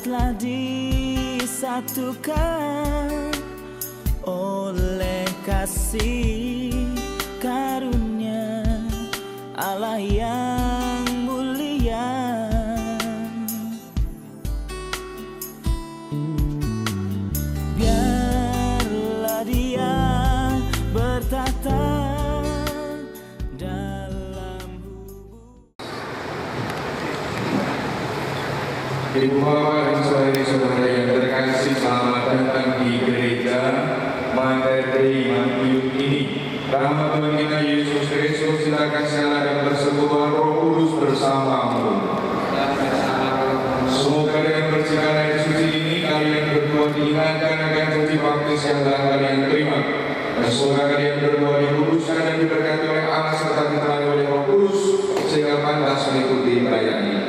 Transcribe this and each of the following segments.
telah disatukan oleh kasih karunia Allah yang mulia. Biarlah Dia bertata dalam Ibu bapak dan saudara-saudara yang terkasih, selamat datang di gereja Mater Dei Matius ini. Rahmat Tuhan kita Yesus Kristus, cinta kasih Allah dan persekutuan Roh Kudus bersamamu. Semoga dengan berjalan air suci ini kalian berdua diingatkan akan janji baptis yang telah kalian terima. Dan semoga kalian berdua dikuduskan dan diberkati oleh Allah serta diterani oleh Roh Kudus sehingga pantas mengikuti perayaan ini.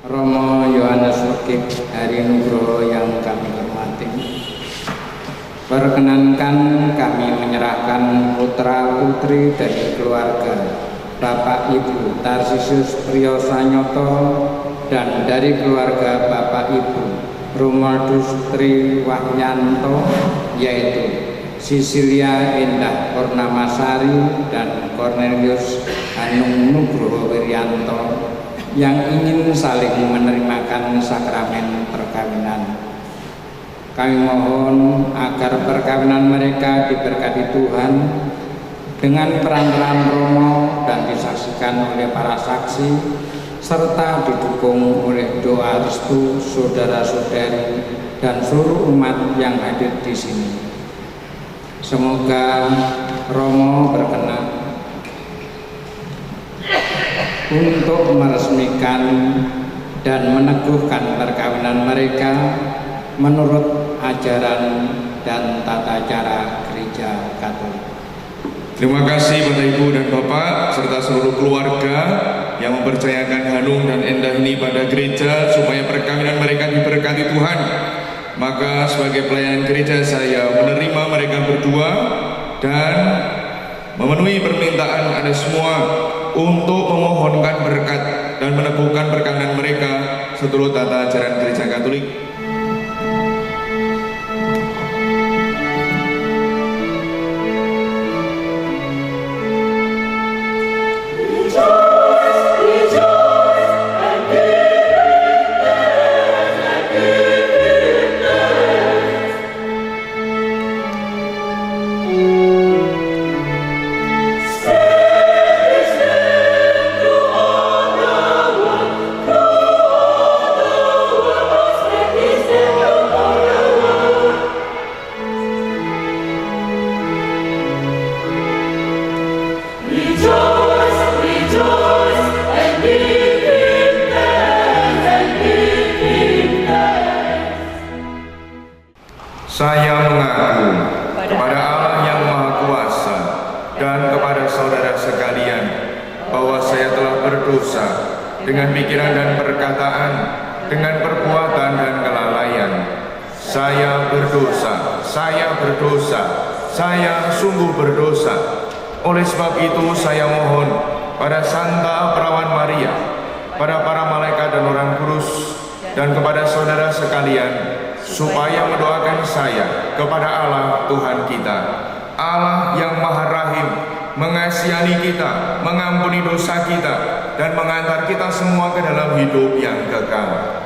Romo Yohanes Lekik Hari Nugroho yang kami hormati, perkenankan kami menyerahkan putra putri dari keluarga Bapak Ibu Tarsisius Priyosanyoto dan dari keluarga Bapak Ibu Romualdus Triwahyanto, yaitu Sisilia Endah Purnamasari dan Cornelius Hanung Nugroho Wiryanto, yang ingin saling menerimakan sakramen perkawinan. Kami mohon agar perkawinan mereka diberkati Tuhan dengan peran-peran Romo dan disaksikan oleh para saksi, serta didukung oleh doa restu saudara-saudari dan seluruh umat yang hadir di sini. Semoga Romo berkenan untuk meresmikan dan meneguhkan perkawinan mereka menurut ajaran dan tata cara Gereja Katolik. Terima kasih Bapak Ibu dan Bapak serta seluruh keluarga yang mempercayakan Hanung dan Endah ini pada gereja supaya perkawinan mereka diberkati Tuhan. Maka sebagai pelayanan gereja saya menerima mereka berdua dan memenuhi permintaan Anda semua untuk memohonkan berkat dan meneguhkan perkawinan mereka seturut tata ajaran Gereja Katolik. Saya mengaku kepada Allah yang Maha Kuasa dan kepada saudara sekalian bahwa saya telah berdosa dengan pikiran dan perkataan, dengan perbuatan dan kelalaian. Saya berdosa, saya sungguh berdosa. Oleh sebab itu saya mohon pada Santa Perawan Maria, pada para malaikat dan orang kudus, dan kepada saudara sekalian, supaya mendoakan saya kepada Allah Tuhan kita, Allah yang Maha Rahim, mengasihani kita, mengampuni dosa kita, dan mengantar kita semua ke dalam hidup yang kekal.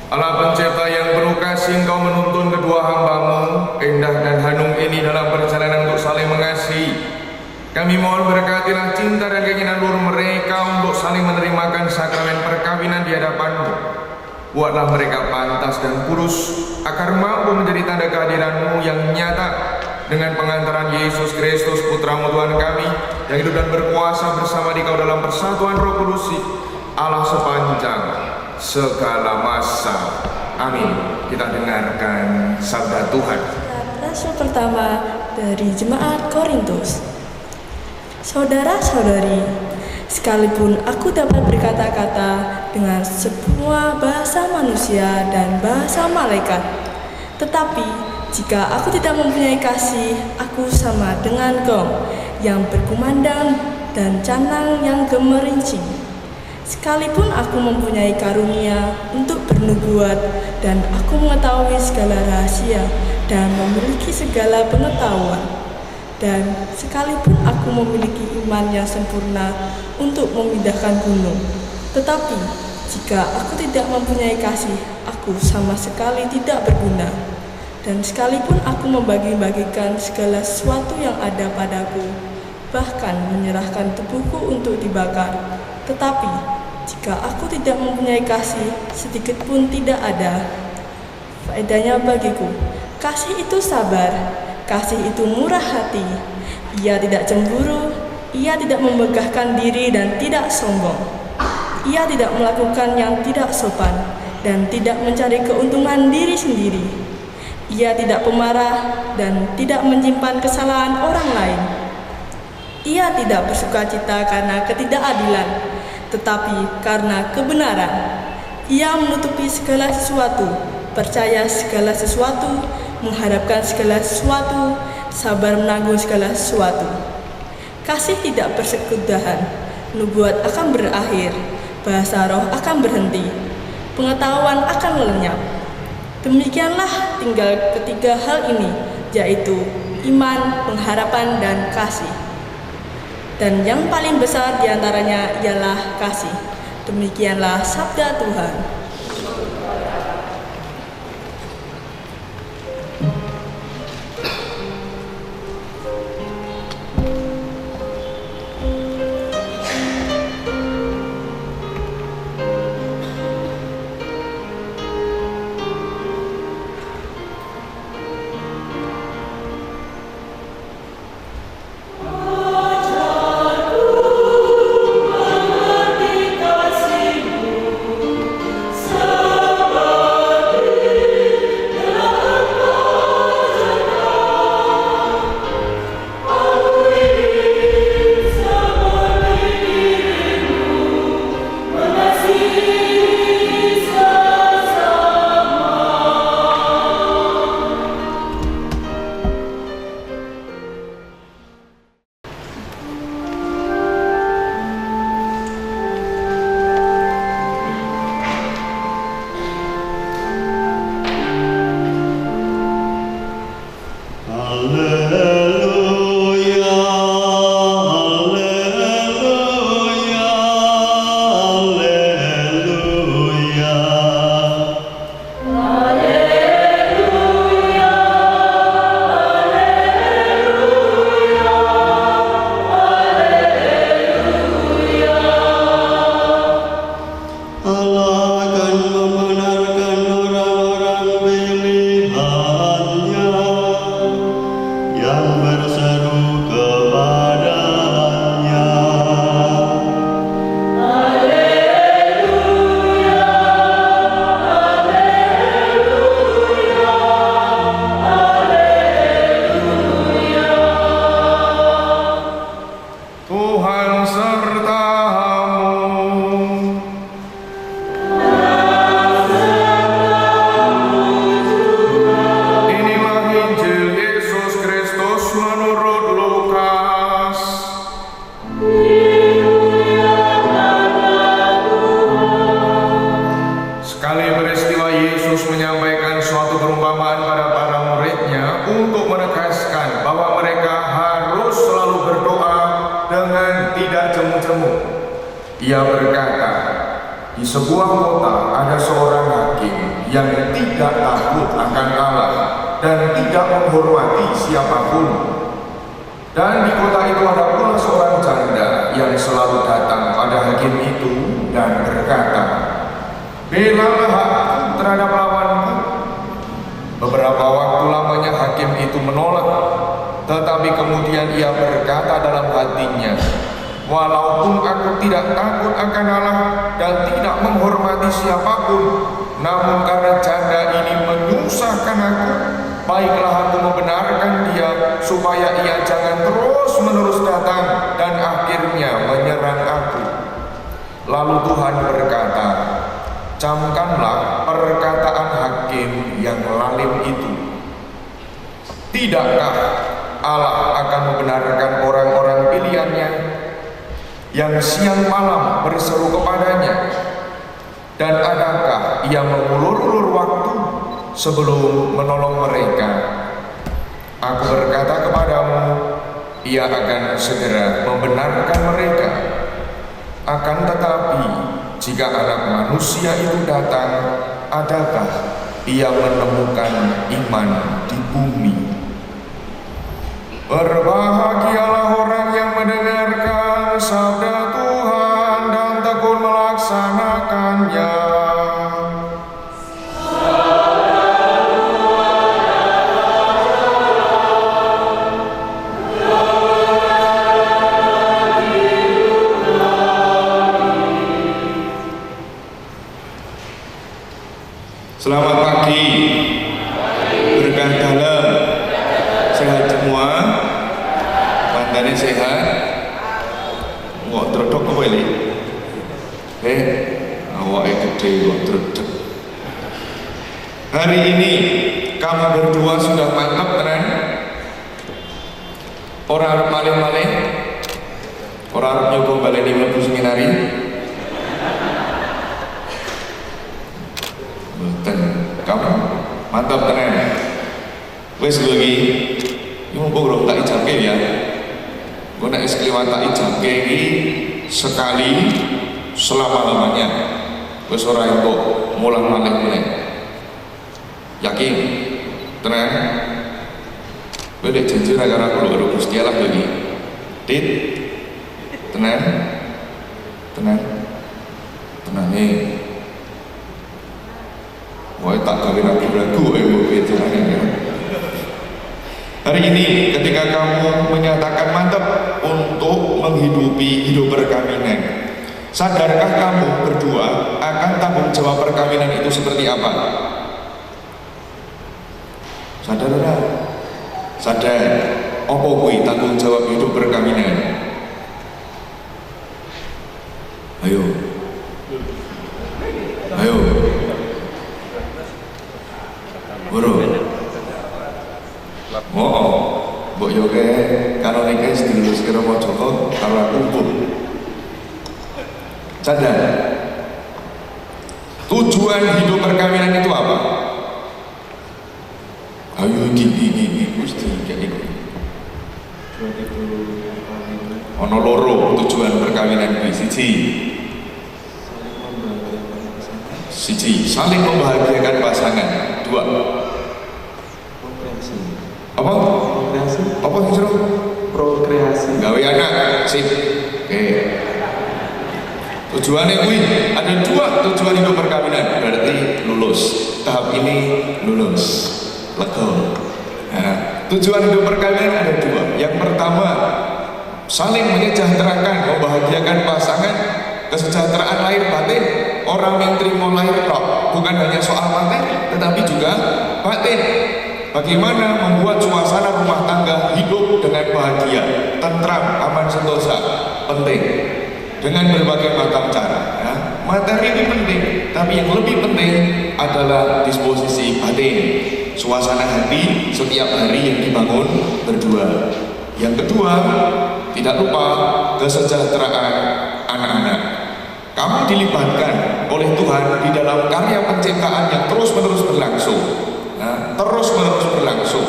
Allah pencipta yang penuh kasih, Engkau menuntun kedua hamba-Mu, Endah dan Hanung ini dalam perjalanan untuk saling mengasihi. Kami mohon berkatilah cinta dan keinginan luhur mereka untuk saling menerimakan sakramen perkawinan di hadapan-Mu. Buatlah mereka pantas dan kurus, agar mampu menjadi tanda kehadiran-Mu yang nyata dengan pengantaran Yesus Kristus, Putra-Mu Tuhan kami, yang hidup dan berkuasa bersama Dikau dalam persatuan Roh Kudus, Allah sepanjang segala masa. Amin. Kita dengarkan sabda Tuhan. Rasul pertama dari Jemaat Korintus. Saudara-saudari, sekalipun aku dapat berkata-kata dengan semua bahasa manusia dan bahasa malaikat, tetapi jika aku tidak mempunyai kasih, aku sama dengan gong yang berkumandang dan canang yang gemerincing. Sekalipun aku mempunyai karunia untuk bernubuat dan aku mengetahui segala rahasia dan memiliki segala pengetahuan, dan sekalipun aku memiliki iman yang sempurna untuk memindahkan gunung, tetapi jika aku tidak mempunyai kasih, aku sama sekali tidak berguna. Dan sekalipun aku membagi-bagikan segala sesuatu yang ada padaku, bahkan menyerahkan tubuhku untuk dibakar, tetapi jika aku tidak mempunyai kasih, sedikit pun tidak ada faedahnya bagiku. Kasih itu sabar, kasih itu murah hati, ia tidak cemburu, ia tidak memegahkan diri dan tidak sombong, ia tidak melakukan yang tidak sopan dan tidak mencari keuntungan diri sendiri. Ia tidak pemarah dan tidak menyimpan kesalahan orang lain. Ia tidak bersukacita karena ketidakadilan, tetapi karena kebenaran. Ia menutupi segala sesuatu, percaya segala sesuatu, mengharapkan segala sesuatu, sabar menanggung segala sesuatu. Kasih tidak persekudahan, nubuat akan berakhir, bahasa roh akan berhenti, pengetahuan akan lenyap. Demikianlah tinggal ketiga hal ini, yaitu iman, pengharapan, dan kasih. Dan yang paling besar diantaranya ialah kasih. Demikianlah sabda Tuhan. Ia berkata, di sebuah kota ada seorang hakim yang tidak takut akan Allah dan tidak menghormati siapapun. Dan di kota itu ada pula seorang janda yang selalu datang pada hakim itu dan berkata, "Belalah hakku terhadap lawanku." Beberapa waktu lamanya hakim itu menolak, tetapi kemudian ia berkata dalam hatinya, "Walaupun aku tidak takut akan Allah dan tidak menghormati siapapun, namun karena janda ini menyusahkan aku, baiklah aku membenarkan dia supaya ia jangan terus-menerus datang dan akhirnya menyerang aku." Lalu Tuhan berkata, "Camkanlah perkataan hakim yang lalim itu. Tidakkah Allah akan membenarkan orang-orang pilihannya yang siang malam berseru kepadanya? Dan adakah ia mengulur-ulur waktu sebelum menolong mereka? Aku berkata kepadamu, ia akan segera membenarkan mereka. Akan tetapi, jika Anak Manusia itu datang, adakah ia menemukan iman di bumi?" Berbahagialah orang yang mendengarkan sabda Tuhan dan tekun melaksanakannya. Selamat pagi, berkah dalam, sehat semua, mantannya sehat, wah terdok apa ini? Awaknya gede kok terdok. Hari ini kamu berdua sudah mantap tenan. Orang harus malih-malih, orang harus nyoba baleni mlebu seminari. Kamu mantap tenan. Wes lagi, ini mumpung belum tak ijabke ya. Gue nak sekalian tak ijabke ini sekali selama-lamanya. Wes ora entuk mulang malih-malih. Yakin? Tenan? Gue udah janji ra karo aku Gusti Allah lagi. Dit? Tenan? Tenan? Tenan nih. Wah, tak gawe ragu-ragu ya. Hari ini ketika kamu menyatakan mantap untuk menghidupi hidup perkawinan, sadarkah kamu berdua akan tanggung jawab perkawinan itu seperti apa? Sadar ora? Sadar. Apa kuwi tanggung jawab hidup perkawinan? Ayo. Ayo. Bro, mbok yo ke karo niki sedulur kira mau Joko karo aku pun. Sadar. Tujuan hidup perkawinan itu apa? Ayo gini Gusti kayak iku. Ono loro tujuan perkawinan kuwi. Siji, saling membahagiakan pasangan. Dua, apa? Apa sih seru? Prokreasi. Gawe anak, sip. Oke. Tujuannya kuwi ada dua tujuan hidup perkawinan. Berarti lulus. Tahap ini lulus. Lega. Nah, tujuan hidup perkawinan ada dua. Yang pertama, saling menyejahterakan, membahagiakan pasangan, kesejahteraan lahir batin. Orang yang terima lahir tok, bukan hanya soal materi, tetapi juga batin. Bagaimana membuat suasana rumah tangga hidup dengan bahagia, tentram, aman sentosa, penting. Dengan berbagai macam cara. Ya. Materi ini penting, tapi yang lebih penting adalah disposisi batin, suasana hati setiap hari yang dibangun berdua. Yang kedua, tidak lupa kesejahteraan anak-anak. Kamu dilibatkan oleh Tuhan di dalam karya penciptaan yang terus-menerus berlangsung. Nah, terus-menerus berlangsung.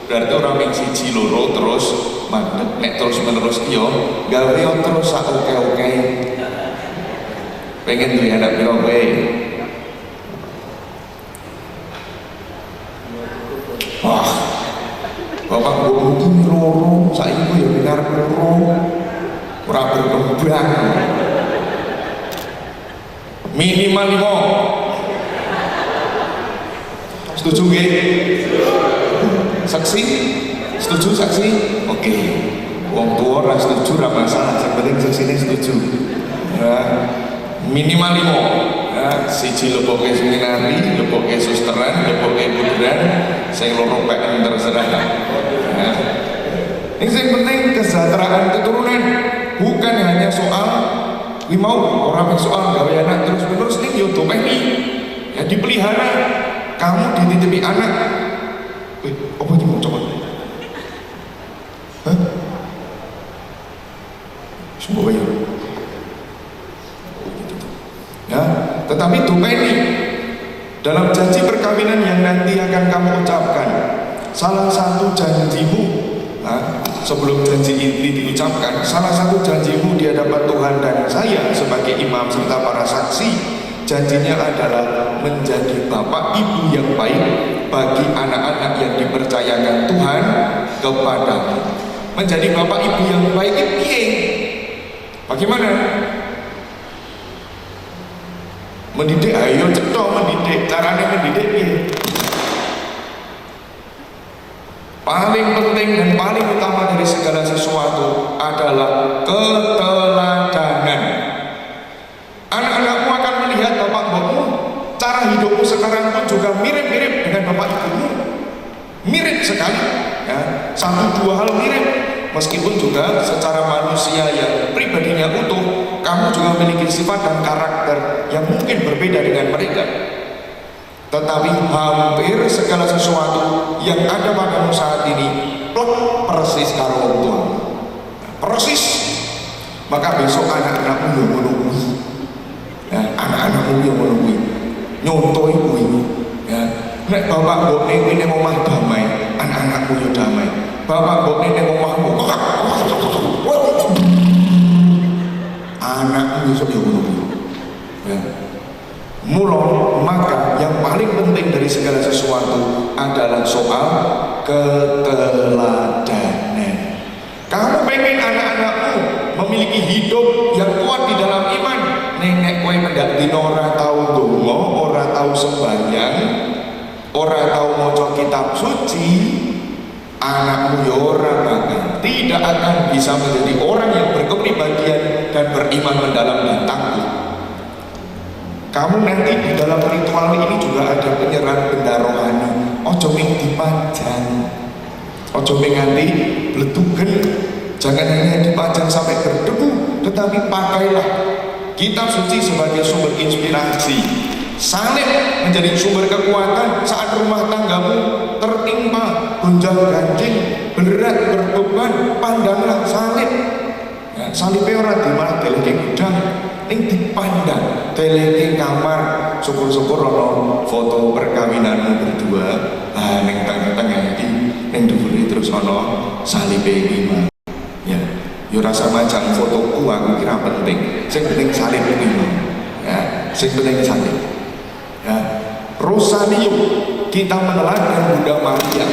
Berarti orang yang siji loro terus mandek, nek terus-menerus yo gawe terus sak oke-oke. Pengen duwe anak piro kowe? Wah, bapak gue mungkin loro, saya itu ya dengar loro, kurang berkembang. Minimal 5. Setuju nggih? Saksi? Setuju saksi? Oke. Wong tua ora setuju ora masalah, yang penting saksine setuju. Ya. Minimal 5. Ya, siji leboke seminari, leboke susteran, leboke buderan, sing loro PN terserah. Ya. Ini yang penting kesejahteraan keturunan, bukan hanya soal mau orang soal gawe anak terus menerus nih yo domeni ya dipelihara. Kamu dititipi anak, apa itu mau coba? Hah? Semua ya. Ya, tetapi domeni dalam janji perkawinan yang nanti akan kamu ucapkan, salah satu janjimu. Nah, sebelum janji ini diucapkan, salah satu janjimu di hadapan Tuhan dan saya sebagai imam serta para saksi, janjinya adalah menjadi bapak ibu yang baik bagi anak-anak yang dipercayakan Tuhan kepadamu. Menjadi bapak ibu yang baik itu bagaimana? Mendidik, ayo cetok mendidik. Caranya mendidik paling penting dan paling utama dari segala sesuatu adalah keteladanan. Anak-anakmu akan melihat bapak ibumu, cara hidupmu sekarang pun juga mirip-mirip dengan bapak ibumu, mirip sekali ya, 1-2 hal mirip. Meskipun juga secara manusia yang pribadinya utuh, kamu juga memiliki sifat dan karakter yang mungkin berbeda dengan mereka. Tetapi hampir segala sesuatu yang ada padamu saat ini plot persis karo wong tua. Persis. Maka besok anak-anakmu yang menunggu. Ya, anak-anakmu yang menunggu. Nyontoi kuwi. Ya. Nek bapak mbokne kuwi ning omah damai, anak-anakmu yo damai. Bapak mbokne ning omahmu. Anakmu besok yo menunggu. Ya. Mula maka yang paling penting dari segala sesuatu adalah soal keteladanan. Kamu pengen anak-anakmu memiliki hidup yang kuat di dalam iman. Nenek kowe mendak dino ora tau donga, ora tau sembahyang, ora tau maca kitab suci, anakmu ya ora bakal tidak akan bisa menjadi orang yang berkepribadian dan beriman mendalam dan tangguh. Kamu nanti di dalam ritual ini juga ada penyerahan benda rohani. Ojo ming dipajang, ojo ming nganti bledugen. Jangan hanya dipajang sampai berdebu, tetapi pakailah kitab suci sebagai sumber inspirasi. Salib menjadi sumber kekuatan saat rumah tanggamu tertimpa gonjang-ganjing, berat, berbeban. Pandanglah salib. Ya, salibnya orang di mana deleke gudang, ning dipandang, deleke kamar. Syukur-syukur ono foto perkawinanmu berdua. Ah, ning tengah-tengah iki ning dhuwure terus ono salibe iki. Ya, yo rasa macam fotoku aku kira penting. Sing penting salib iki. Ya, sing penting salib. Ya, Rosario, kita meneladani Bunda Maria.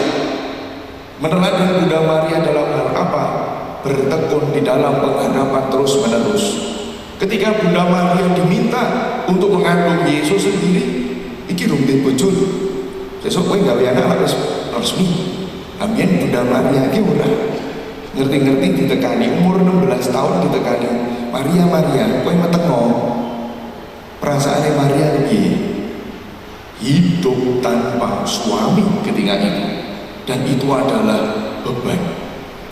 Meneladani Bunda Maria dalam hal apa? Bertekun di dalam pengharapan terus menerus. Ketika Bunda Maria diminta untuk mengandung Yesus sendiri, iki rumit bojol. Sesuk kowe gawe anak resmi. Ambien Bunda Maria iki ora ngerti-ngerti ditekani umur 16 tahun ditekani. Maria kowe metengno. Perasaane Maria piye? Hidup tanpa suami ketika itu, dan itu adalah beban.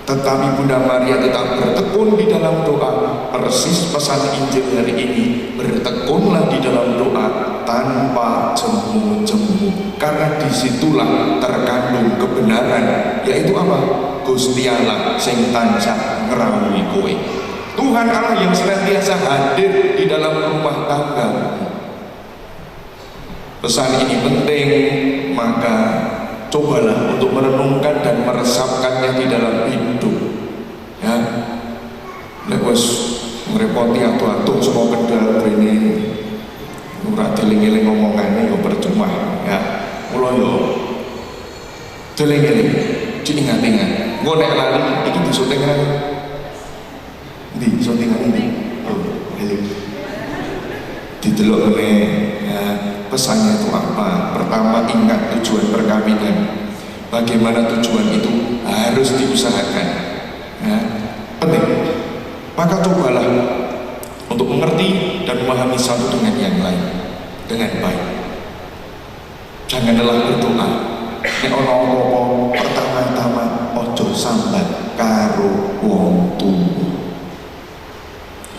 Tetapi Bunda Maria tetap bertekun di dalam doa. Persis pesan Injil hari ini, bertekunlah di dalam doa tanpa jemu-jemu, karena disitulah terkandung kebenaran, yaitu apa? Gusti Allah sing tansah ngrawuhi kowe. Tuhan Allah yang senantiasa hadir di dalam rumah tangga. Pesan ini penting, maka cobalah untuk merenungkan dan meresapkannya di dalam hidup. Ya, lek wis ngrepoti atuh-atuh semua kendal rene ora dieling-eling ngomongane yo percuma ya. Mula yo Deleng-deleng, diingat-ingat. Engko nek lali iki disuting kan. Ndi syutingan ini? Oh, eling. Didelok meneh. Ya, pesannya itu apa? Pertama, ingat tujuan perkawinan. Bagaimana tujuan itu harus diusahakan. Ya, penting. Maka cobalah untuk mengerti dan memahami satu dengan yang lain dengan baik. Jangan lelah berdoa. Nek ono apa-apa, pertama-tama ojo sambat karo wong tuwa.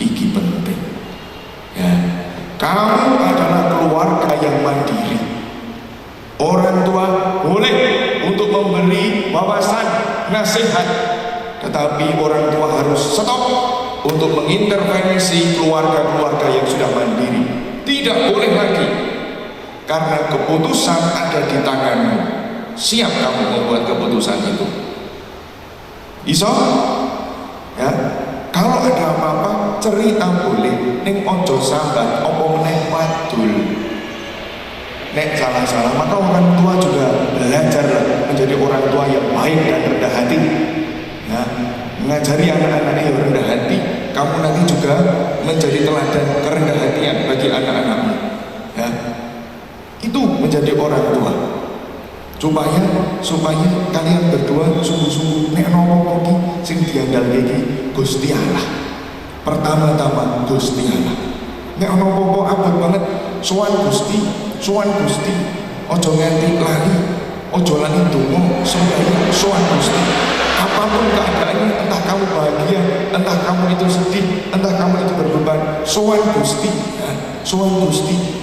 Iki penting. Ya, kamu adalah keluarga yang mandiri. Orang tua boleh untuk memberi wawasan, nasihat, tetapi orang tua harus stop untuk mengintervensi keluarga-keluarga yang sudah mandiri. Tidak boleh lagi, karena keputusan ada di tanganmu. Siap kamu membuat keputusan itu. Iso? Ya. Kalau ada apa-apa cerita boleh, ning ojo sambat opo meneh wadul. Nek salah-salah, maka orang tua juga belajar menjadi orang tua yang baik dan rendah hati. Ya, mengajari anak-anaknya yang rendah hati, kamu nanti juga menjadi teladan kerendah hatian bagi anak-anakmu. Ya, itu menjadi orang tua. Supaya kalian berdua sungguh-sungguh nek nopo iki sing diandalke iki Gusti Allah. Pertama-tama Gusti Allah. Nek ono apa-apa abot banget sowan Gusti. Ojo nganti lali, ojo lali donga, sembahyang sowan Gusti. Apapun keadaannya, entah kamu bahagia, entah kamu itu sedih, entah kamu itu berbeban, sowan Gusti. Sowan Gusti.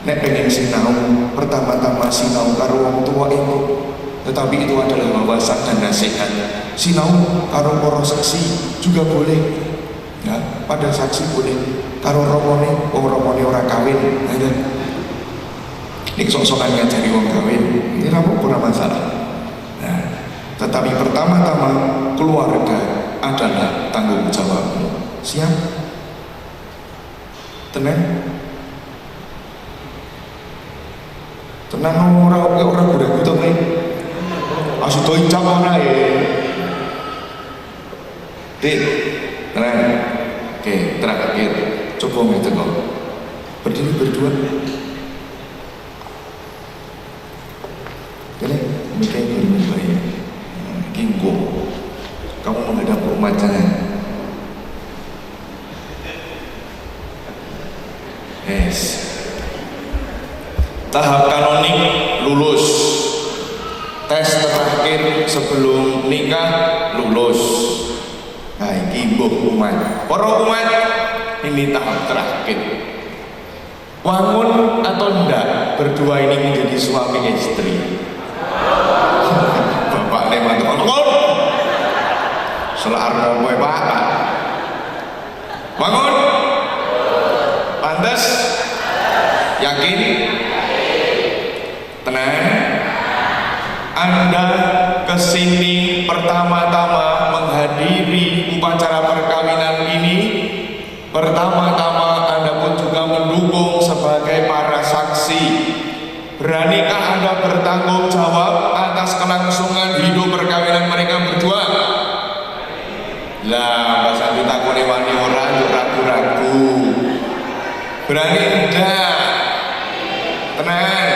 Nek pengen sinau, pertama-tama sinau karo wong tua itu, tetapi itu adalah wawasan dan nasihat. Sinau karo para saksi juga boleh. Ya, pada saksi boleh. Karo romone, wong romone ora kawin. Nek sok-sokan ngajari wong kawin, ini ora masalah. Nah, tetapi pertama-tama keluarga adalah tanggung jawabmu. Siap? Tenang? Tenang orang udah gitu nih. Asyik doi cap ora ya. Dit, tenang. Oke, terakhir. Coba ngomong kok. Berdiri berdua. Boleh, mereka yang berdiri baik. Kinggo. Kamu menghadap rumah jangan. Yes. Tahap kanonik lulus. Tes terakhir sebelum nikah lulus. Nah, ini umat. Para umat, ini tahap terakhir. Wangun atau enggak berdua ini menjadi suami istri? Bapak lewat wangun. Selar mau Pak. Wangun. Pantes? Yakin? Tenang. Anda kesini pertama-tama menghadiri upacara perkawinan ini. Pertama-tama Anda pun juga mendukung sebagai para saksi. Beranikah Anda bertanggung jawab atas kelangsungan hidup perkawinan mereka berdua? Lah, bahasa ditakoni wani ora ragu-ragu. Berani enggak? Tenang.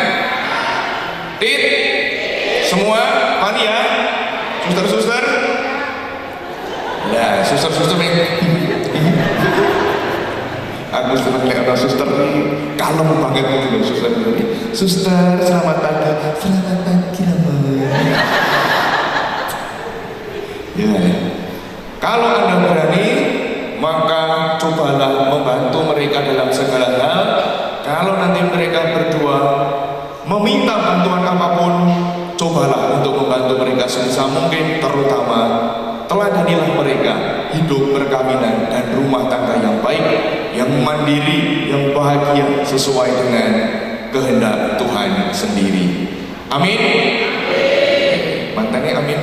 Tit. Semua pani ya? Suster-suster? Nah, suster-suster nih. Aku senang lihat orang suster nih. Kalem banget gitu suster ini. Suster, selamat pagi. Selamat pagi, ya. Kalau Anda berani, maka cobalah membantu mereka dalam segala hal. Kalau nanti mereka berdua meminta bantuan apapun, cobalah untuk membantu mereka sebisa mungkin. Terutama teladanilah mereka hidup perkawinan dan rumah tangga yang baik, yang mandiri, yang bahagia sesuai dengan kehendak Tuhan sendiri. Amin. Mantannya amin.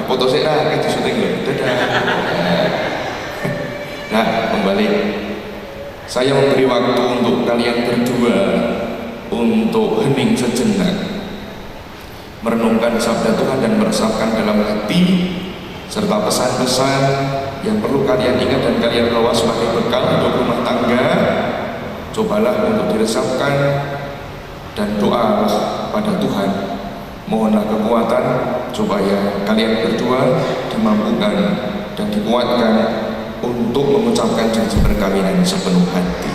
Foto saya itu syuting loh. Dadah. Nah, kembali. Saya memberi waktu untuk kalian berdua untuk untuk hening sejenak, merenungkan sabda Tuhan dan meresapkan dalam hati, serta pesan-pesan yang perlu kalian ingat dan kalian bawa sebagai bekal untuk rumah tangga. Cobalah untuk diresapkan dan doa pada Tuhan. Mohonlah kekuatan supaya kalian berdua dimampukan dan dikuatkan untuk mengucapkan janji perkawinan sepenuh hati.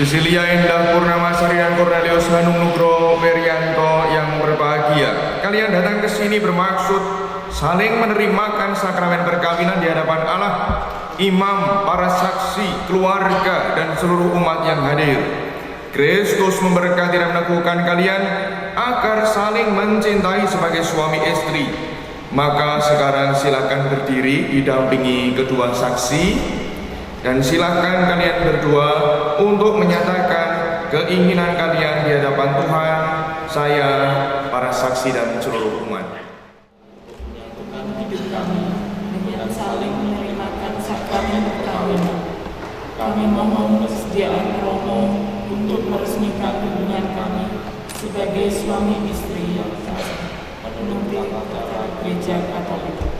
Sisilia Endah Purnamasari dan Cornelius Hanung Nugroho Werianto yang berbahagia, kalian datang ke sini bermaksud saling menerimakan sakramen perkawinan di hadapan Allah, imam, para saksi, keluarga, dan seluruh umat yang hadir. Kristus memberkati dan meneguhkan kalian agar saling mencintai sebagai suami istri. Maka sekarang silakan berdiri didampingi kedua saksi. Dan silakan kalian berdua untuk menyatakan keinginan kalian di hadapan Tuhan, saya, para saksi dan seluruh umat. Menyatukan hidup kami dengan saling menerimakan sakramen perkawinan. Kami mohon kesediaan Romo untuk meresmikan hubungan kami sebagai suami istri yang sah menurut acara Gereja Katolik.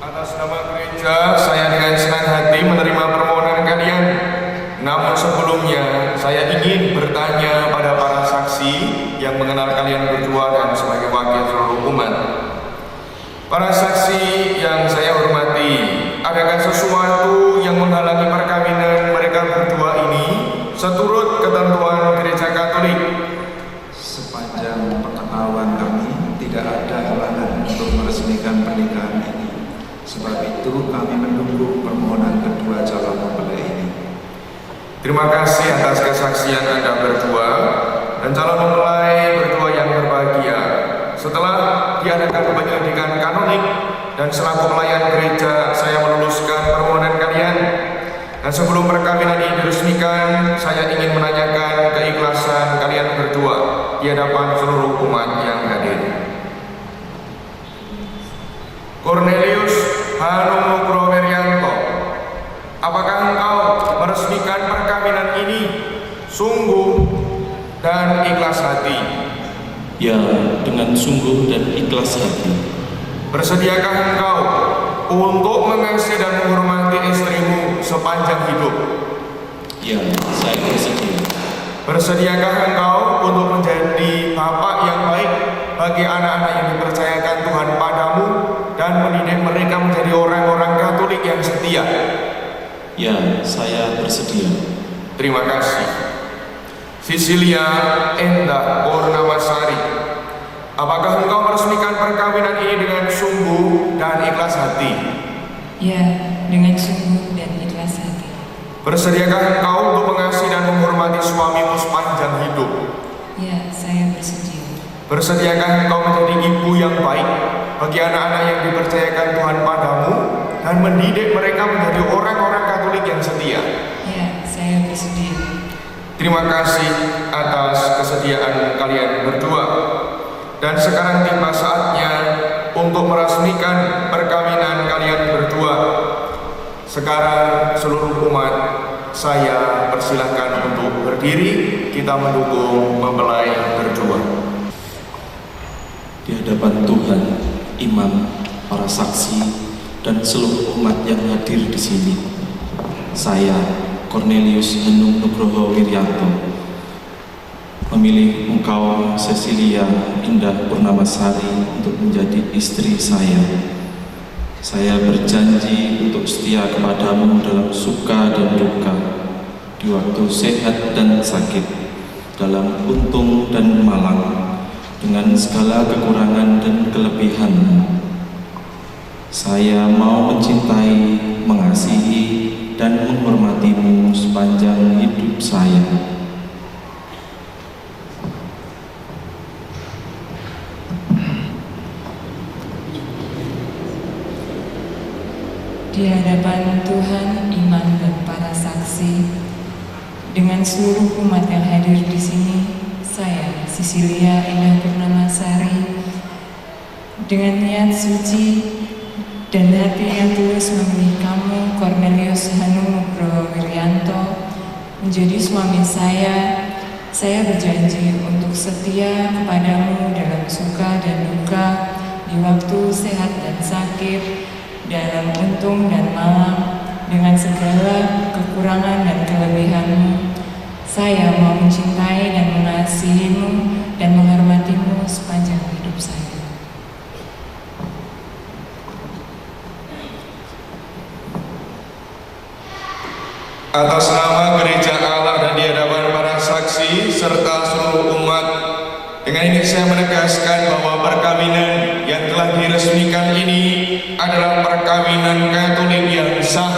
Atas nama gereja, saya dengan senang hati menerima permohonan kalian. Namun sebelumnya, saya ingin bertanya pada para saksi yang mengenal kalian berdua dan sebagai wakil seluruh umat. Para saksi yang saya hormati, adakah sesuatu yang menghalangi perkawinan mereka berdua ini seturut ketentuan Gereja Katolik? Sepanjang pengetahuan kami, tidak ada halangan untuk meresmikan pernikahan ini. Sebab itu kami mendukung permohonan kedua calon mempelai ini. Terima kasih atas kesaksian Anda berdua dan calon mempelai berdua yang berbahagia. Setelah diadakan penyelidikan kanonik dan selaku pelayan gereja, saya meluluskan permohonan kalian. Dan sebelum perkawinan ini diresmikan, saya ingin menanyakan keikhlasan kalian berdua di hadapan seluruh umat yang hadir. Cornelius Hanung Nugroho Werianto, apakah engkau meresmikan perkawinan ini sungguh dan ikhlas hati? Ya, dengan sungguh dan ikhlas hati. Bersediakah engkau untuk mengasihi dan menghormati istrimu sepanjang hidup? Ya, saya bersedia. Bersediakah engkau untuk menjadi bapak yang baik bagi anak-anak yang dipercayakan Tuhan padamu dan mendidik mereka menjadi orang-orang Katolik yang setia? Ya, saya bersedia. Terima kasih. Sisilia Endah Purnamasari, apakah engkau meresmikan perkawinan ini dengan sungguh dan ikhlas hati? Ya, dengan sungguh dan ikhlas hati. Bersediakah engkau untuk mengasihi dan menghormati suamimu sepanjang hidup? Ya, saya bersedia. Bersediakah engkau menjadi ibu yang baik bagi anak-anak yang dipercayakan Tuhan padamu dan mendidik mereka menjadi orang-orang Katolik yang setia? Ya, saya bersedia. Terima kasih atas kesediaan kalian berdua. Dan sekarang tiba saatnya untuk meresmikan perkawinan kalian berdua. Sekarang seluruh umat, saya persilahkan untuk berdiri, kita mendukung mempelai berdua. Di hadapan Tuhan, imam, para saksi, dan seluruh umat yang hadir di sini. Saya, Cornelius Hanung Nugroho Wiryanto, memilih engkau, Cecilia Indah Purnamasari, untuk menjadi istri saya. Saya berjanji untuk setia kepadamu dalam suka dan duka, di waktu sehat dan sakit, dalam untung dan malang, dengan segala kekurangan dan kelebihanmu. Saya mau mencintai, mengasihi, dan menghormatimu sepanjang hidup saya. Di hadapan Tuhan, iman, dan para saksi, dengan seluruh umat yang hadir di sini, saya, Cecilia Indah Purnamasari, dengan niat suci dan hati yang tulus memilih kamu, Cornelius Hanung Nugroho Wiryanto, menjadi suami saya. Saya berjanji untuk setia kepadamu dalam suka dan duka, di waktu sehat dan sakit, dalam untung dan malang, dengan segala kekurangan dan kelebihanmu. Saya mau mencintai dan mengasihimu dan menghormatimu sepanjang hidup saya. Atas nama Gereja Allah dan di hadapan para saksi serta seluruh umat, dengan ini saya menegaskan bahwa perkawinan yang telah diresmikan ini adalah perkawinan Katolik yang sah,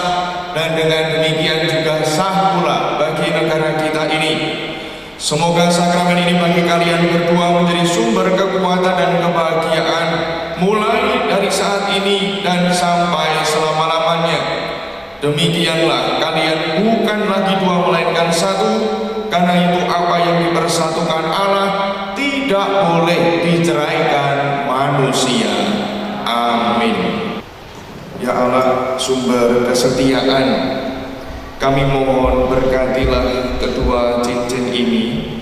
dan dengan demikian juga sah pula bagi negara kita ini. Semoga sakramen ini bagi kalian berdua menjadi sumber kekuatan dan kebahagiaan mulai dari saat ini dan sampai selama-lamanya. Demikianlah, kalian bukan lagi dua melainkan satu, karena itu apa yang dipersatukan Allah tidak boleh diceraikan manusia. Amin. Ya Allah, sumber kesetiaan, kami mohon berkatilah kedua cincin ini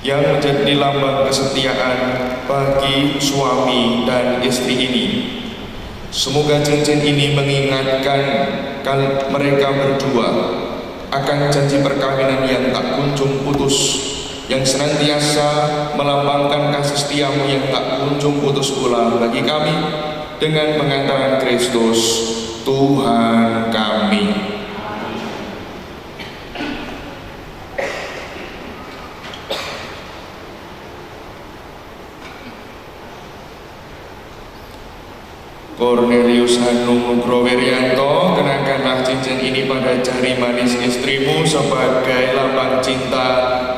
yang menjadi lambang kesetiaan bagi suami dan istri ini. Semoga cincin ini mengingatkan mereka berdua akan janji perkawinan yang tak kunjung putus, yang senantiasa melambangkan kasih setiamu yang tak kunjung putus pula bagi kami, dengan pengantaran Kristus Tuhan kami. Cornelius Hanung Nugroho Wiryanto, kenakanlah cincin ini pada jari manis istrimu sebagai lambang cinta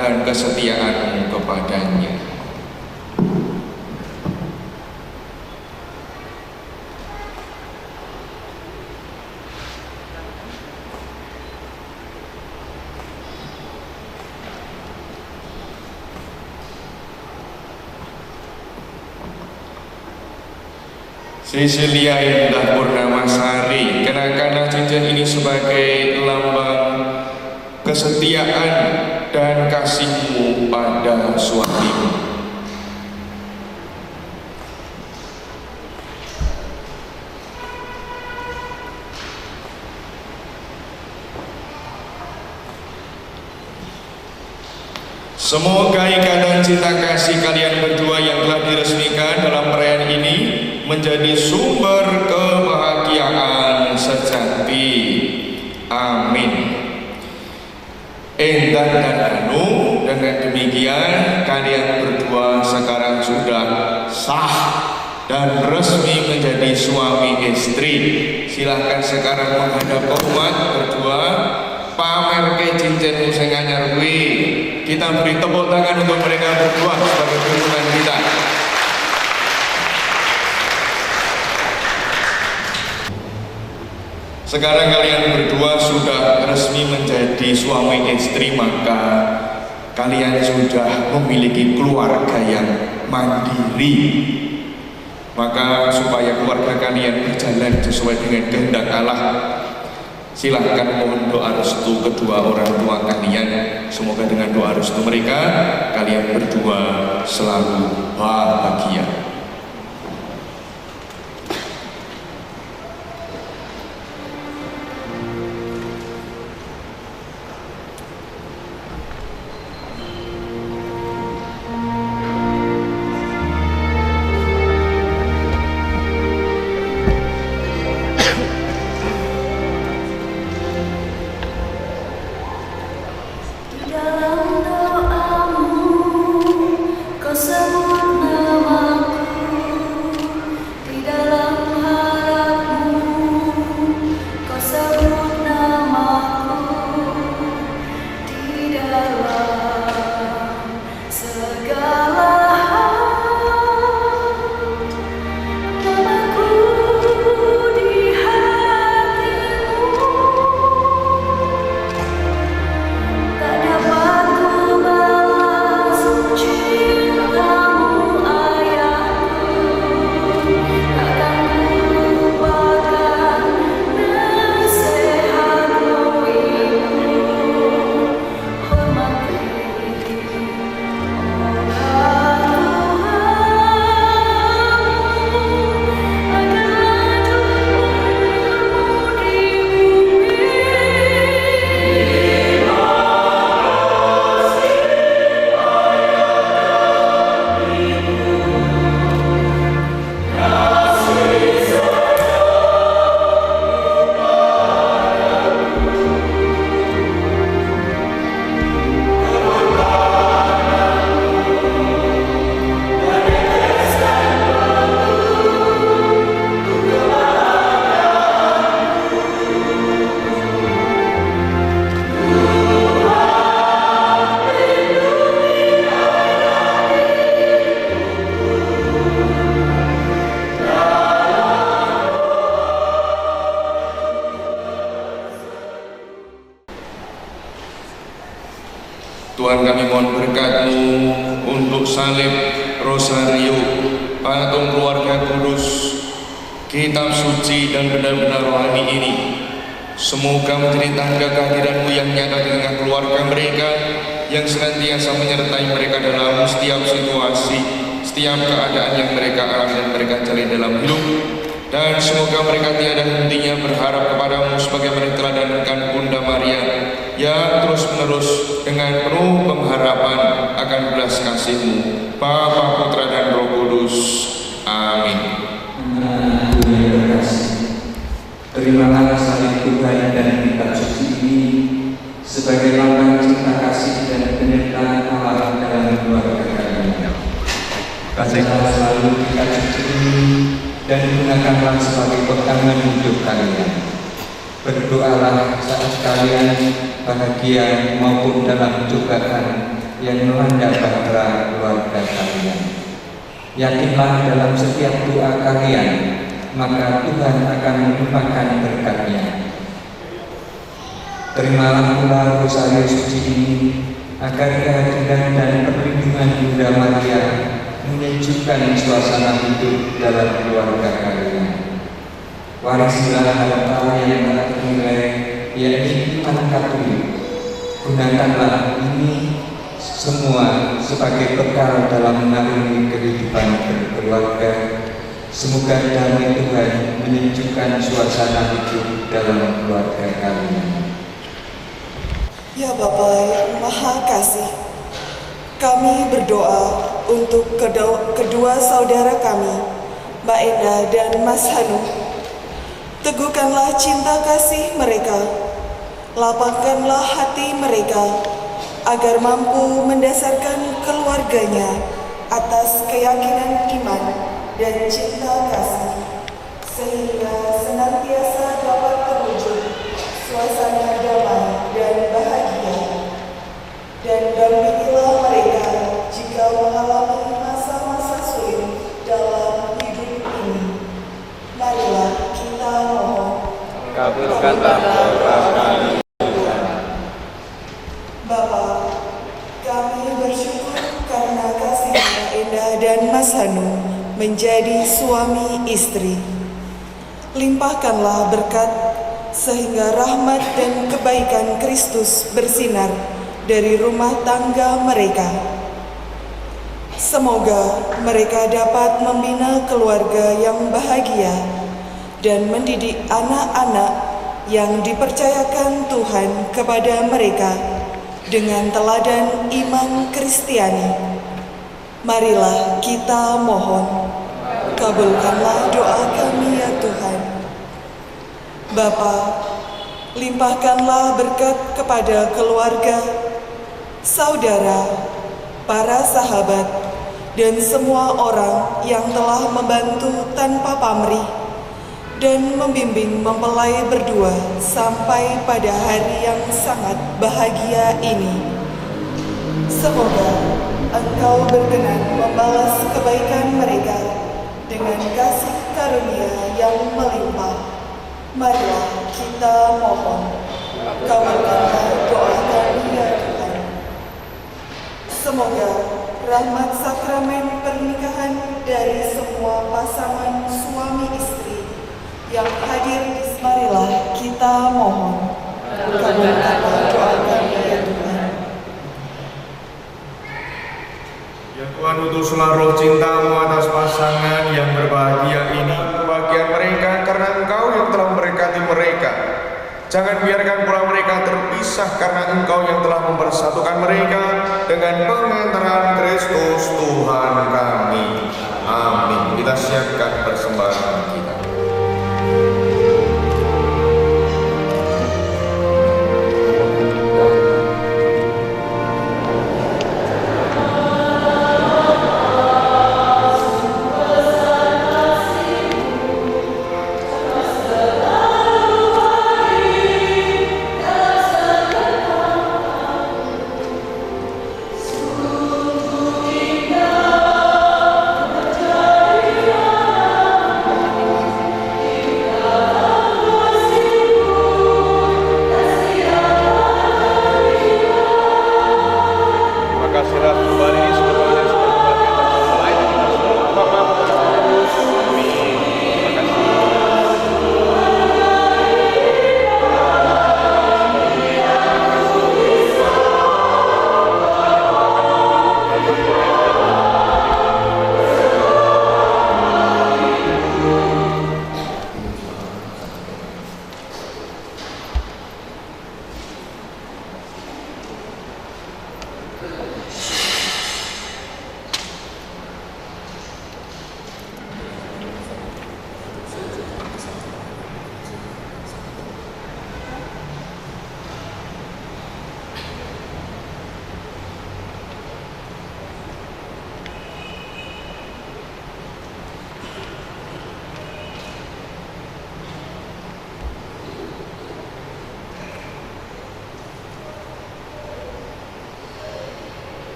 dan kesetiaanmu kepadanya. Cecilia Indah Purnamasari, kenakanlah cincin ini sebagai lambang kesetiaan dan kasihmu pada suamimu. Semoga ikatan cinta kasih kalian berdua yang telah diresmikan dalam perayaan ini menjadi sumber kebahagiaan sejati. Amin. Indah dan Hanung, dengan demikian kalian berdua sekarang sudah sah dan resmi menjadi suami istri. Silahkan sekarang menghadap ke umat berdua, pamer ke cincinmu sing anyar kuwi. Kita beri tepuk tangan untuk mereka berdua sebagai dukungan kita. Sekarang kalian berdua sudah resmi menjadi suami istri, maka kalian sudah memiliki keluarga yang mandiri. Maka supaya keluarga kalian berjalan sesuai dengan kehendak Allah, silahkan mohon doa restu kedua orang tua kalian. Semoga dengan doa restu mereka, kalian berdua selalu bahagia. salib, rosario, patung keluarga kudus, kitab suci dan benar-benar rohani ini. Semoga menjadi tanda kehadiran-Mu yang nyata di tengah keluarga mereka, yang senantiasa menyertai mereka dalam setiap situasi, setiap keadaan yang mereka alami dan mereka jalani dalam hidup. Dan semoga mereka tiada hentinya berharap kepada-Mu sebagaimana teladankan Bunda Maria yang terus-menerus dengan penuh pengharapan akan belas kasih-Mu, Bapa, Putra dan Roh Kudus. Amin. Terimalah salib Tuhan dan kitab suci ini sebagai lambang cinta kasih dan penyertaan Allah dalam keluarga kalian. Bacalah selalu kitab suci ini dan gunakanlah sebagai pegangan hidup kalian. Berdoalah saat kalian bahagia maupun dalam cobaan yang melanda bahtera keluarga kalian. Yakinlah dalam setiap doa kalian, maka Tuhan akan melimpahkan berkat-Nya. Terimalah pula rosario suci ini agar kehadiran dan perlindungan Bunda Maria menyejukkan suasana hidup dalam keluarga kalian. Warisilah harta yang tak ternilai, yaitu iman Katolik. Gunakanlah ini semua sebagai bekal dalam mengarungi kehidupan berkeluarga. Semoga damai Tuhan menyejukkan suasana hidup dalam keluarga kalian. Ya Bapa yang Maha Kasih, kami berdoa untuk kedua saudara kami, Mbak Endah dan Mas Hanu. Teguhkanlah cinta kasih mereka, lapangkanlah hati mereka, agar mampu mendasarkan keluarganya atas keyakinan iman dan cinta kasih, sehingga senantiasa dapat terwujud suasana damai dan bahagia. Dan dampingilah mereka jika mengalami masa-masa sulit dalam hidup ini. Marilah kita mohon. Kabulkanlah doa kami. Bapa, kami bersyukur karena kasih Mbak Endah dan Mas Hanu menjadi suami istri. Limpahkanlah berkat sehingga rahmat dan kebaikan Kristus bersinar dari rumah tangga mereka. Semoga mereka dapat membina keluarga yang bahagia dan mendidik anak-anak yang dipercayakan Tuhan kepada mereka dengan teladan iman Kristiani. Marilah kita mohon. Kabulkanlah doa kami ya Tuhan. Bapa, limpahkanlah berkat kepada keluarga, saudara, para sahabat, dan semua orang yang telah membantu tanpa pamrih dan membimbing mempelai berdua sampai pada hari yang sangat bahagia ini. Semoga Engkau berkenan membalas kebaikan mereka dengan kasih karunia yang melimpah. Marilah kita mohon. Kabulkanlah doa kami ya Tuhan. Semoga rahmat sakramen pernikahan dari semua pasangan suami istri yang hadir di sini, marilah kita mohon. Kabulkanlah doa kami ya Tuhan. Ya Tuhan, utuslah roh cinta-Mu atas pasangan yang berbahagia ini, kebahagiaan mereka karena Engkau yang telah memberkati mereka. Jangan biarkan pula mereka terpisah karena Engkau yang telah mempersatukan mereka dengan pengantaran Kristus Tuhan kami. Amin. Kita siapkan persembahan kita. Sungguh indah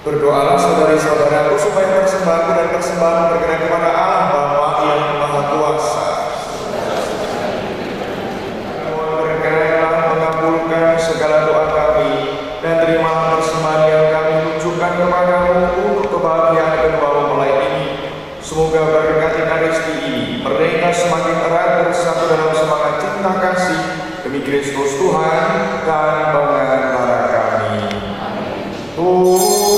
Berdoalah saudari-saudaraku supaya persembahanku dan persembahan berkenan kepada Allah Bapa yang Maha Kuasa. Mohon berkenanlah mengabulkan segala doa kami dan terimalah persembahan yang kami tunjukkan kepadamu untuk kebahagiaan kedua mempelai ini. Semoga berkat Ekaristi ini mereka semakin erat bersatu dalam semangat cinta kasih demi Kristus Tuhan dan pengantara kami. Tuhan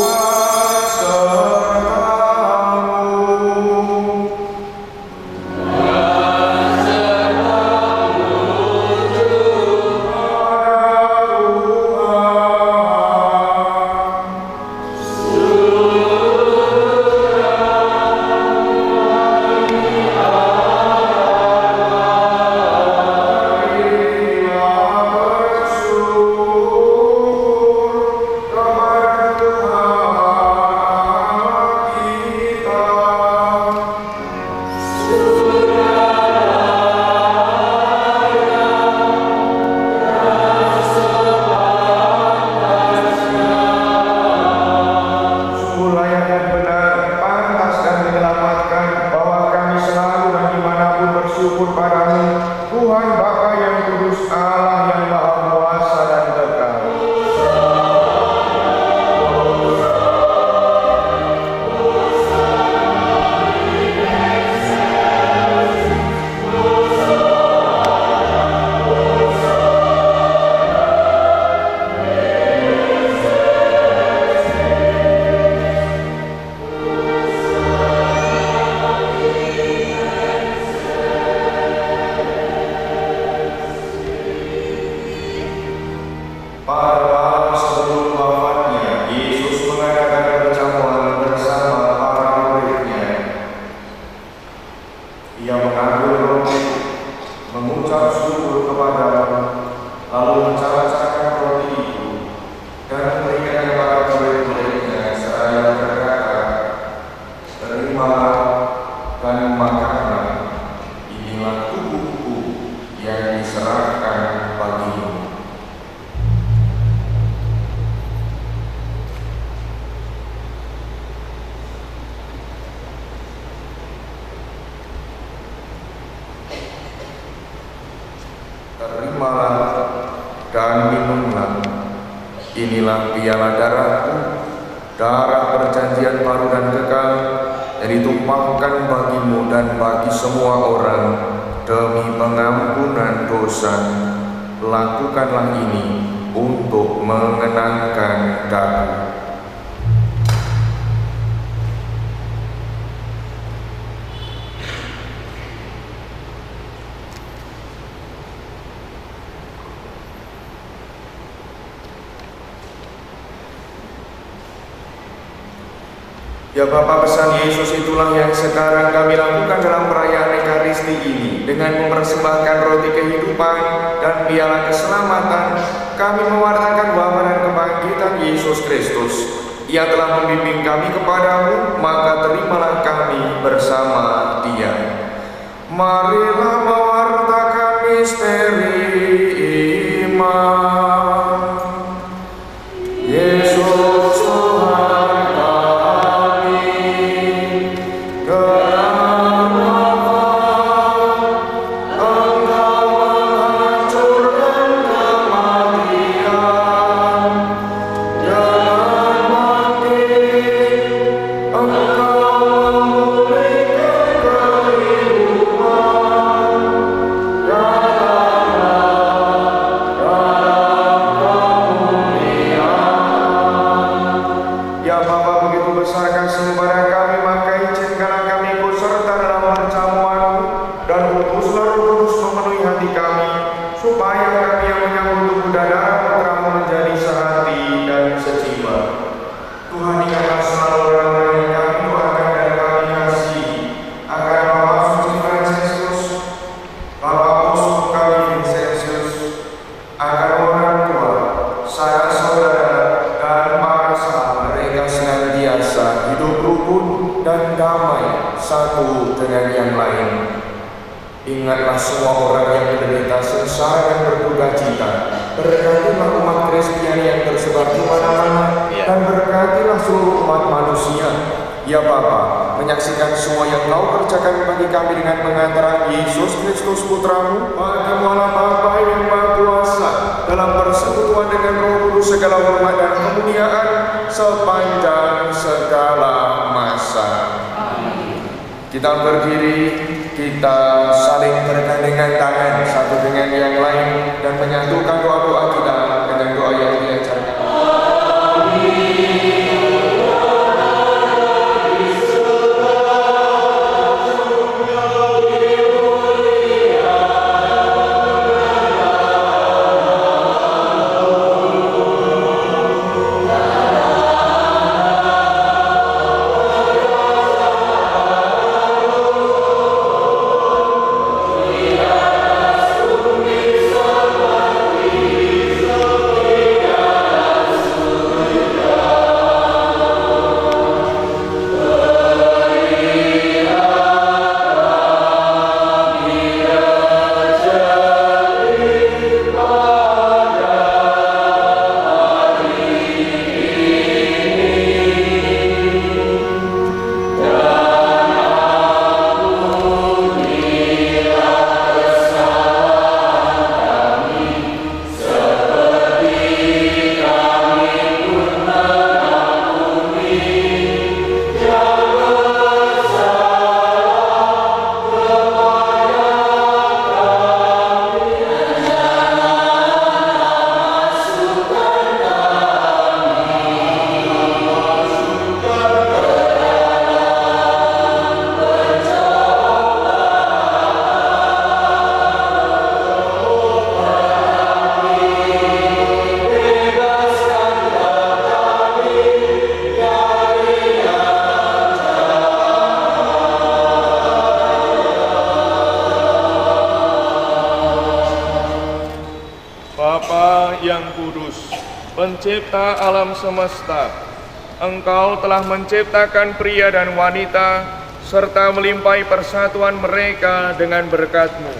terimalah dan minumlah. Inilah piala darahku, darah perjanjian baru dan kekal, yang ditumpahkan bagimu dan bagi semua orang demi pengampunan dosa. Lakukanlah ini untuk mengenangkan daku. Ya Bapa, pesan Yesus itulah yang sekarang kami lakukan dalam perayaan Ekaristi ini. Dengan mempersembahkan roti kehidupan dan piala keselamatan, kami mewartakan wafat dan kebangkitan Yesus Kristus. Ia telah membimbing kami kepadamu, maka terimalah kami bersama Dia. Marilah mewartakan misteri iman. Yesus Ingatlah semua orang yang menderita sengsara dan berduka cita. Berkatilah umat Kristiani yang tersebar di mana-mana, dan berkatilah seluruh umat manusia. Ya Bapa, menyaksikan semua yang Kau kerjakan bagi kami dengan pengantaran Yesus Kristus Putramu, Bagaimana Bapa yang Maha Kuasa, dalam persekutuan dengan Roh Kudus segala hormat dan kemuliaan sepanjang segala masa. Kita berdiri, kita saling bergandengan tangan satu dengan yang lain dan menyatukan doa-doa kita dengan doa yang diajarkan. Pencipta alam semesta, Engkau telah menciptakan pria dan wanita serta melimpahi persatuan mereka dengan berkat-Mu.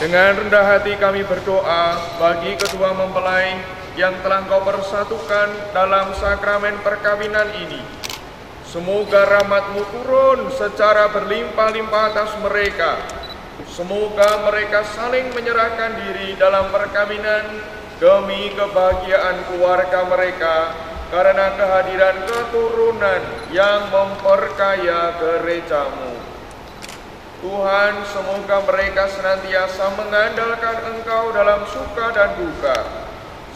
Dengan rendah hati kami berdoa bagi kedua mempelai yang telah Engkau persatukan dalam sakramen perkawinan ini. Semoga rahmat-Mu turun secara berlimpah-limpah atas mereka. Semoga mereka saling menyerahkan diri dalam perkawinan demi kebahagiaan keluarga mereka, karena kehadiran keturunan yang memperkaya gereja-Mu. Tuhan, semoga mereka senantiasa mengandalkan Engkau dalam suka dan duka.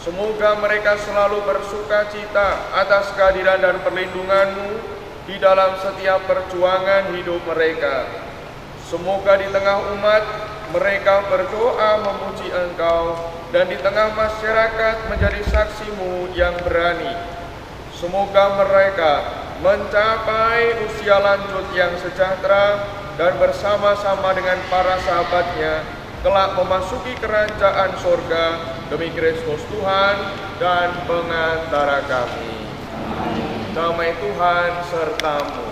Semoga mereka selalu bersuka cita atas kehadiran dan perlindungan-Mu di dalam setiap perjuangan hidup mereka. Semoga di tengah umat mereka berdoa memuji Engkau, dan di tengah masyarakat menjadi saksi-Mu yang berani. Semoga mereka mencapai usia lanjut yang sejahtera dan bersama-sama dengan para sahabatnya kelak memasuki kerajaan sorga demi Kristus Tuhan dan pengantara kami. Damai Tuhan serta-Mu.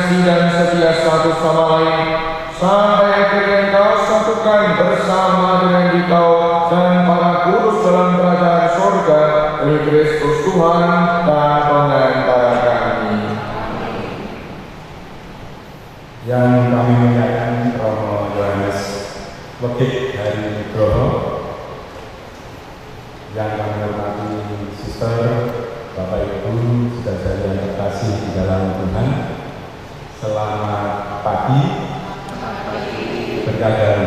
kasih dan setia satu sama lain, sampai akhirnya Engkau satukan bersama dengan Dikau dan para kudus dalam kerajaan surga, oleh Kristus Tuhan dan pengantara kami. Yang kami muliakan Romo Yohanes Wekik dari Nugroho, yang kami hormati Sister, Bapak Ibu, saudara yang terkasih di dalam Tuhan, selamat pagi. Berjalan.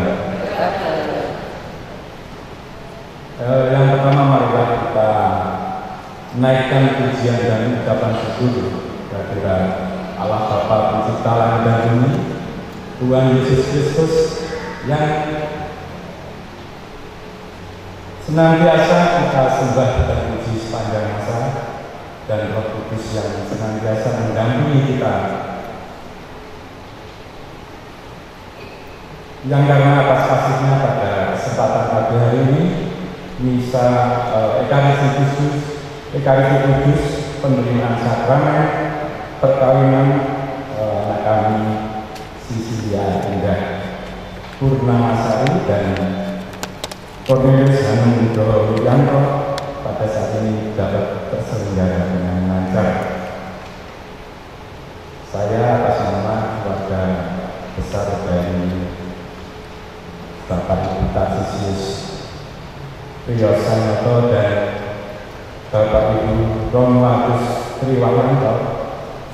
Yang pertama, marilah kita naikkan pujian dan ucapan syukur kehadirat Allah Bapa Pencipta langit dan bumi, Tuhan Yesus Kristus yang senantiasa kita sembah dan puji sepanjang masa, dan Roh Kudus yang senantiasa mendampingi kita, yang karena atas kasihnya pada kesempatan pagi hari ini misa Ekaristi Kudus, penerimaan sakramen perkawinan anak kami Sisilia Indah Purnamasari dan Cornelius Hanung Nugroho Wiyanto pada saat ini dapat terselenggara dengan lancar. Saya atas nama keluarga besar dari Bapak Ibu Tarsisius Priyosanyoto dan Bapak Ibu Romo Agus Triwanto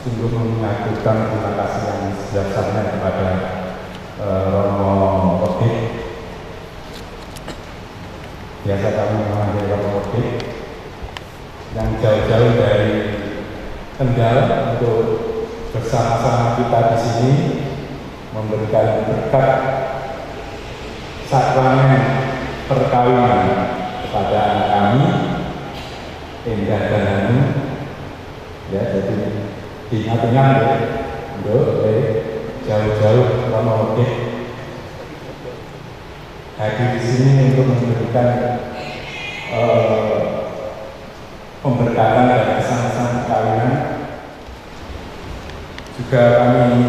sungguh mengaturkan terima kasih yang sebesar-besarnya kepada Romo Wekik. Biasa kami memanggil Romo Wekik yang jauh-jauh dari Kendal untuk bersama-sama kita di sini memberikan berkat sakramen perkawinan kepada anak kami Indah dan Hanung. Ya, jadi diingat-ingat ya, untuk jauh-jauh Romo Wekik hadir di sini untuk memberikan pemberkatan dan kesan-kesan perkawinan. Juga kami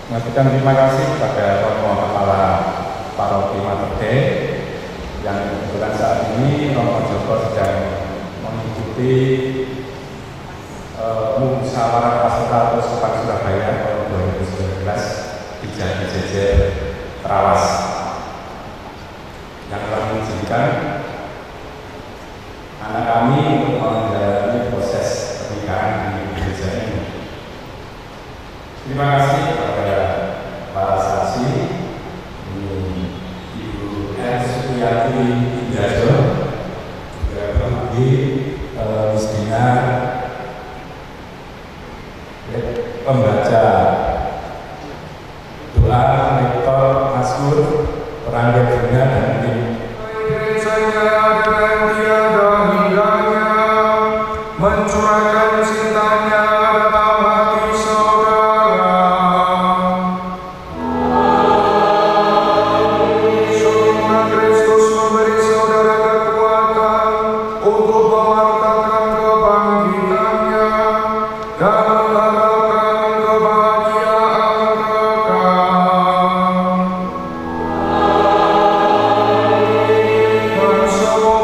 mengaturkan terima kasih kepada Romo Kepala Paroki Materde yang kebetulan saat ini Romo Joko sedang mengikuti musyawarah pastoral Uskupan Surabaya tahun 2019 di JJJ Trawas yang telah mengizinkan anak kami untuk menjalani proses pernikahan di gereja ini. Terima kasih kepada para saksi, Ibu R. Sukiyati Indrajo, juga Bapak Musdina, pembaca doa, rektor, Masmur, perangkat bunga dan tim. Mencurahkan cintanya dalam hati saudara. Semoga Kristus memberi saudara kekuatan untuk mewartakan kebangkitannya dan mengharapkan kebahagiaan kekal. Dan semua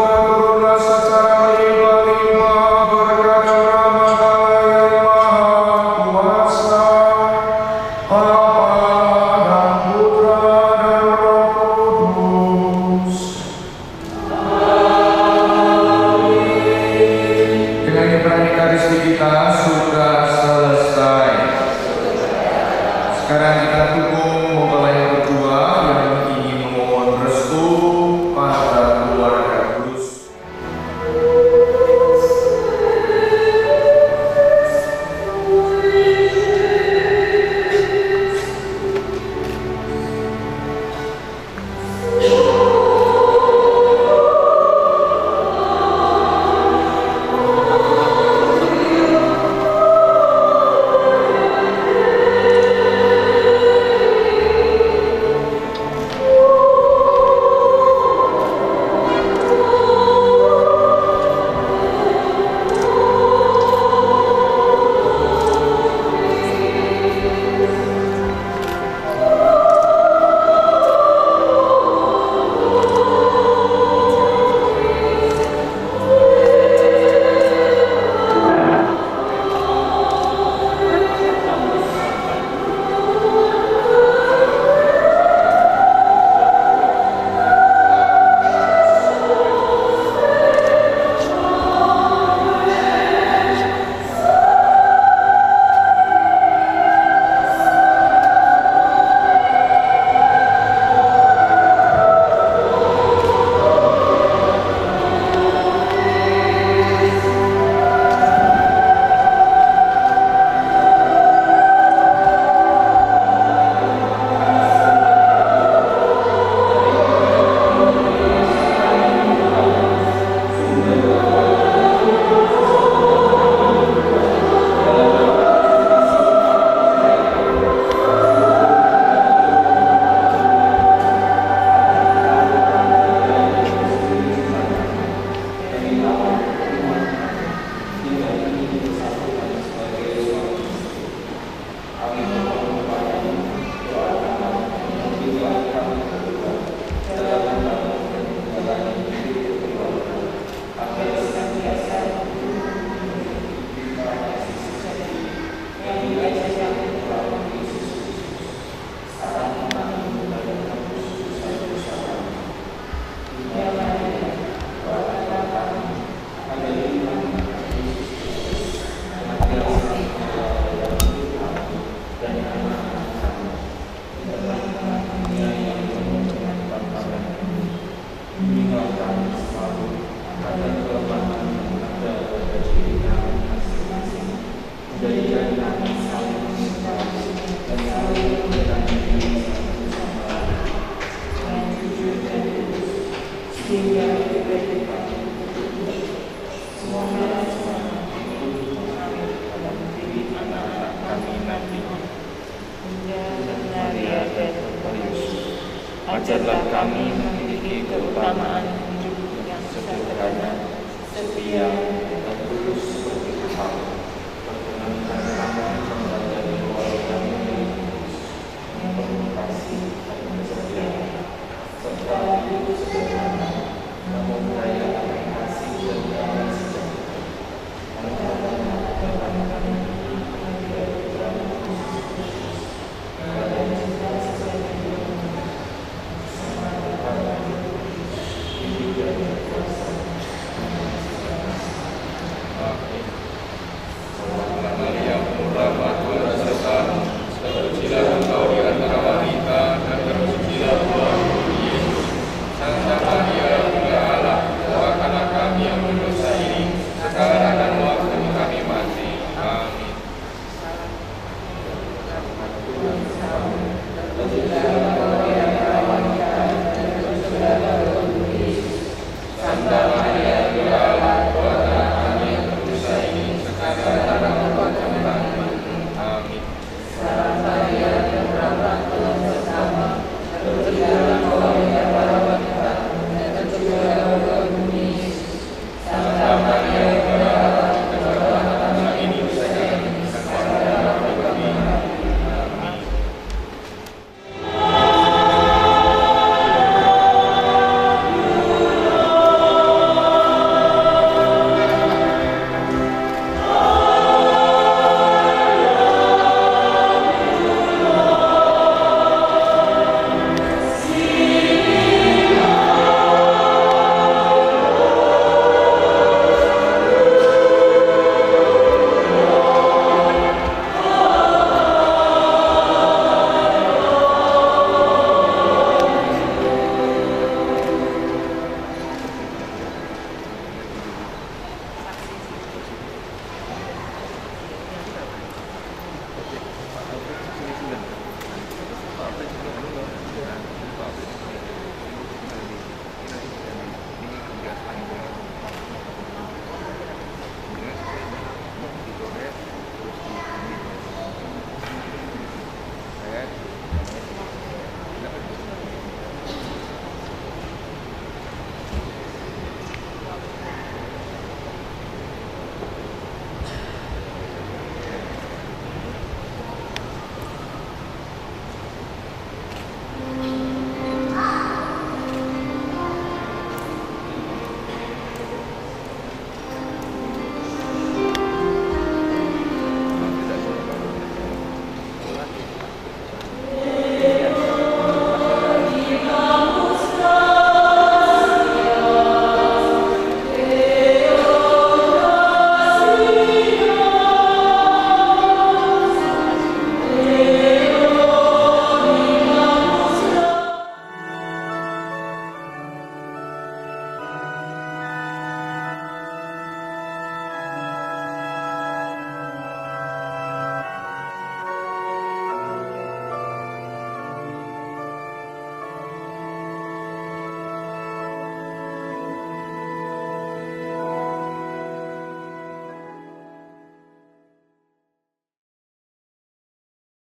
sehingga diberi semoga mengalir dalam diri anak-anak kami nanti Bunda Maria dan Yesus. Ajarlah kami memiliki keutamaan hidup yang sederhana, setia, dan tulus seperti Tuhan. Perkenankan kami menjadi keluarga yang penuh kasih dan kesetiaan, serta hidup sederhana, namun kaya akan kasih dan damai sejahtera. Dalam kami menjadi Tuhan Yesus, dan cinta sesama sama Tuhan hidup dan berkuasa.